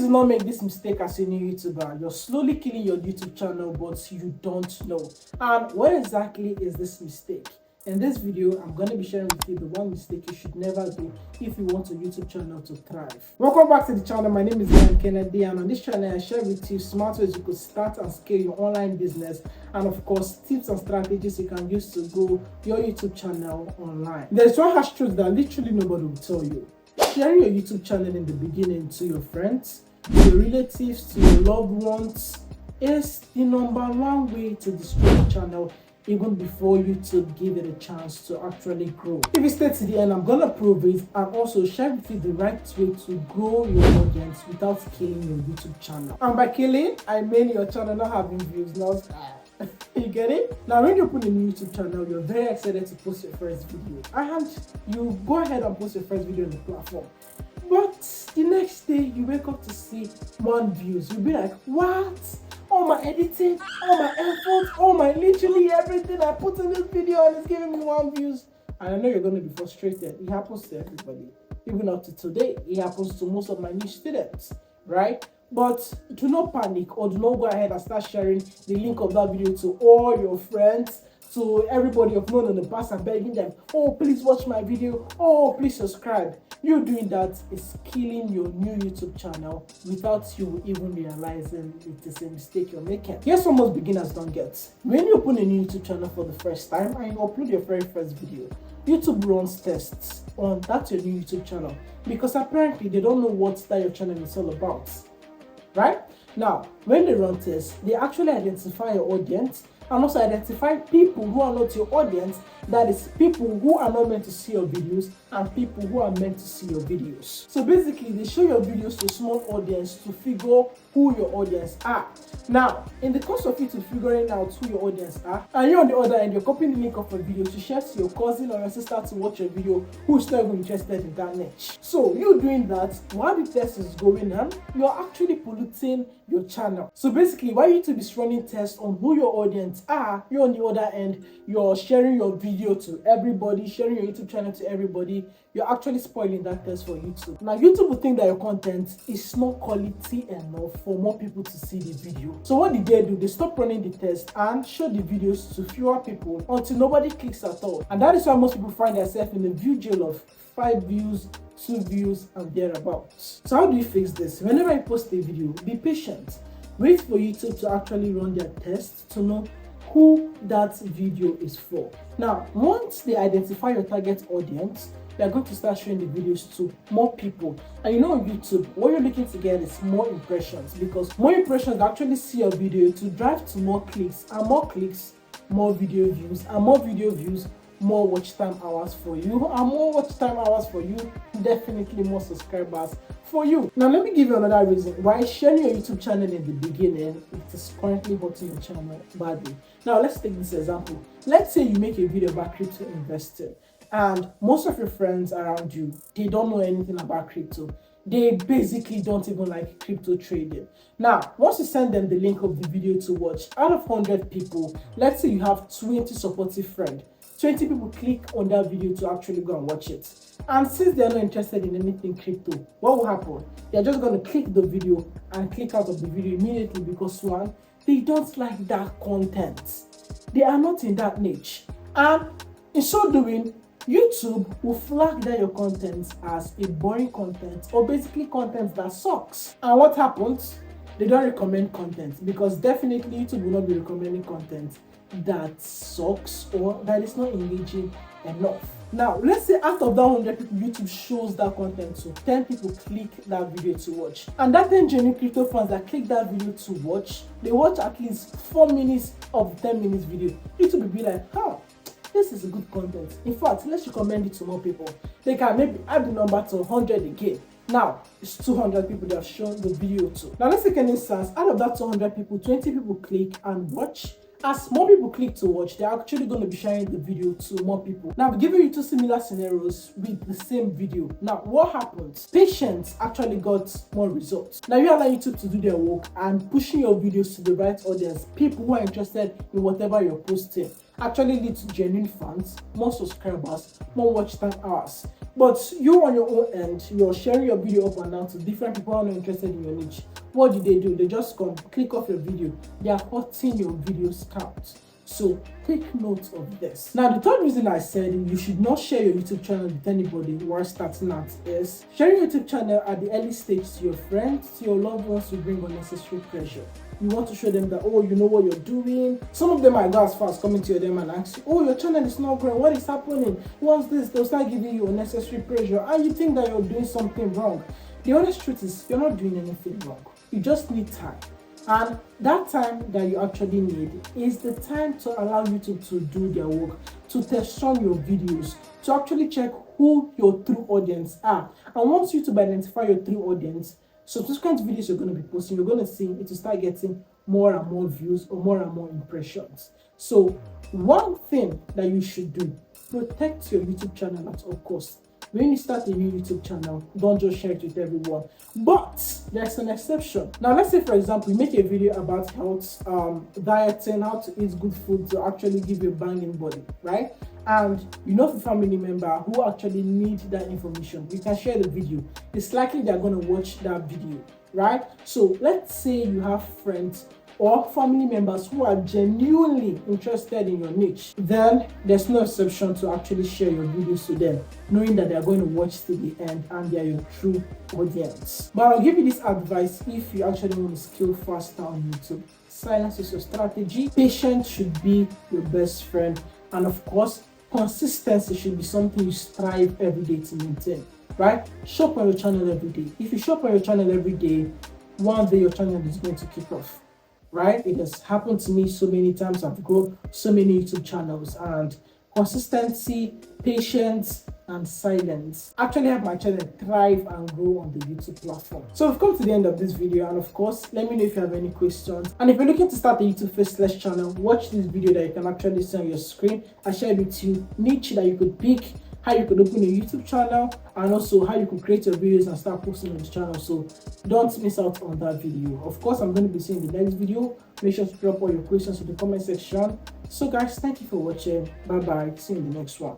do not make this mistake as a new YouTuber. You're slowly killing your YouTube channel, but you don't know. And what exactly is this mistake? In this video, I'm going to be sharing with you the one mistake you should never do if you want your YouTube channel to thrive. Welcome back to the channel. My name is Ryan Kennedy, and on this channel, I share with you smart ways you could start and scale your online business, and of course, tips and strategies you can use to grow your YouTube channel online. There's one harsh truth that literally nobody will tell you. Sharing your YouTube channel in the beginning to your friends, to your relatives, to your loved ones is the #1 way to destroy your channel even before YouTube give it a chance to actually grow. If you stay to the end, I'm gonna prove it and also share with you the right way to grow your audience without killing your YouTube channel. And by killing, I mean your channel not having views, not you get it? Now when you open a new YouTube channel, you're very excited to post your first video. And you go ahead and post your first video on the platform. But the next day you wake up to see 1 views. You'll be like, what? All my editing, all my effort, all my literally everything I put in this video and it's giving me 1 views. And I know you're gonna be frustrated. It happens to everybody. Even up to today, it happens to most of my new students, right? But do not panic or do not go ahead and start sharing the link of that video to all your friends, to everybody you've known in the past and begging them, oh, please watch my video, oh, please subscribe. You doing that is killing your new YouTube channel without you even realizing it is a mistake you're making. Here's what most beginners don't get. When you open a new YouTube channel for the first time and you upload your very first video, YouTube runs tests on that your new YouTube channel because apparently they don't know what that your channel is all about. Right? Now, when they run tests, they actually identify your audience and also identify people who are not your audience, that is, people who are not meant to see your videos and people who are meant to see your videos. So basically, they show your videos to a small audience to figure who your audience are. Now, in the course of you to figuring out who your audience are, and you on the other end, you're copying the link of a video to share to your cousin or your sister to watch your video who is not even interested in that niche. So you doing that while the test is going on, you're actually polluting your channel. So basically, while YouTube is running tests on who your audience are, you on the other end, you're sharing your video to everybody, sharing your YouTube channel to everybody. You're actually spoiling that test for YouTube. Now, YouTube will think that your content is not quality enough for more people to see the video. So what did they do? They stopped running the test and show the videos to fewer people until nobody clicks at all. And that is why most people find themselves in the view jail of 5 views, 2 views, and thereabouts. So how do you fix this? Whenever I post a video, be patient. Wait for YouTube to actually run their test to know who that video is for. Now, once they identify your target audience, they are going to start showing the videos to more people. And you know, on YouTube, what you're looking to get is more impressions, because more impressions actually see your video to drive to more clicks, and more clicks, more video views, and more video views, more watch time hours for you, and more watch time hours for you, definitely more subscribers for you. Now let me give you another reason why sharing your YouTube channel in the beginning it is currently hurting your channel badly. Now let's take this example. Let's say you make a video about crypto investing and most of your friends around you, they don't know anything about crypto. They basically don't even like crypto trading. Now, once you send them the link of the video to watch, out of 100 people, let's say you have 20 supportive friends, 20 people click on that video to actually go and watch it. And since they're not interested in anything crypto, what will happen? They're just going to click the video and click out of the video immediately because one, they don't like that content. They are not in that niche. And in so doing, YouTube will flag that your content as a boring content or basically content that sucks. And what happens? They don't recommend content because definitely YouTube will not be recommending content that sucks or that is not engaging enough. Now, let's say out of that 100 people, YouTube shows that content to 10 people click that video to watch. And that 10 genuine crypto fans that click that video to watch, they watch at least 4 minutes of the 10 minutes video. YouTube will be like, this is good content. In fact, let's recommend it to more people. They can maybe add the number to 100 again. Now, it's 200 people that have shown the video to. Now, let's take an instance. Out of that 200 people, 20 people click and watch. As more people click to watch, they're actually going to be sharing the video to more people. Now, I'm giving you 2 similar scenarios with the same video. Now, what happens? Patients actually got more results. Now, you allow YouTube to do their work and pushing your videos to the right audience, people who are interested in whatever you're posting. actually lead to genuine fans, more subscribers, more watch time hours. But you on your own end, you're sharing your video up and down to different people who are not interested in your niche. What do? They just come, click off your video. They are hurting your video's count. So take note of this. Now, the third reason I said you should not share your YouTube channel with anybody while starting out is sharing your YouTube channel at the early stage to your friends, to your loved ones will bring unnecessary pressure. You want to show them that, oh, you know what you're doing. Some of them might go as far as coming to your DM and ask you, oh, your channel is not growing. What is happening? What's this? They'll start giving you unnecessary pressure and you think that you're doing something wrong. The honest truth is you're not doing anything wrong. You just need time. And that time that you actually need is the time to allow YouTube to do their work, to test on your videos, to actually check who your true audience are. And once YouTube identify your true audience, subsequent videos you're going to be posting, you're going to see it will start getting more and more views or more and more impressions. So one thing that you should do, protect your YouTube channel at all costs. When you start a new YouTube channel, don't just share it with everyone. But there's an exception. Now, let's say, for example, you make a video about health, dieting, how to eat good food to actually give you a banging body, right? And you know a family member who actually need that information. You can share the video. It's likely they're going to watch that video, right? So let's say you have friends or family members who are genuinely interested in your niche, then there's no exception to actually share your videos to them, knowing that they're going to watch to the end and they're your true audience. But I'll give you this advice if you actually want to scale faster on YouTube. Silence is your strategy. Patience should be your best friend. And of course, consistency should be something you strive every day to maintain, right? Show up on your channel every day. If you show up on your channel every day, one day your channel is going to kick off. Right? It has happened to me so many times. I've grown so many YouTube channels, and consistency, patience, and silence actually help my channel thrive and grow on the YouTube platform. So we've come to the end of this video, and of course, let me know if you have any questions. And if you're looking to start a YouTube faceless channel, watch this video that you can actually see on your screen. I shared with you niche that you could pick, how you could open a YouTube channel, and also how you could create your videos and start posting on the channel. So don't miss out on that video. Of course, I'm going to be seeing the next video. Make sure to drop all your questions in the comment section. So guys, thank you for watching. Bye bye. See you in the next one.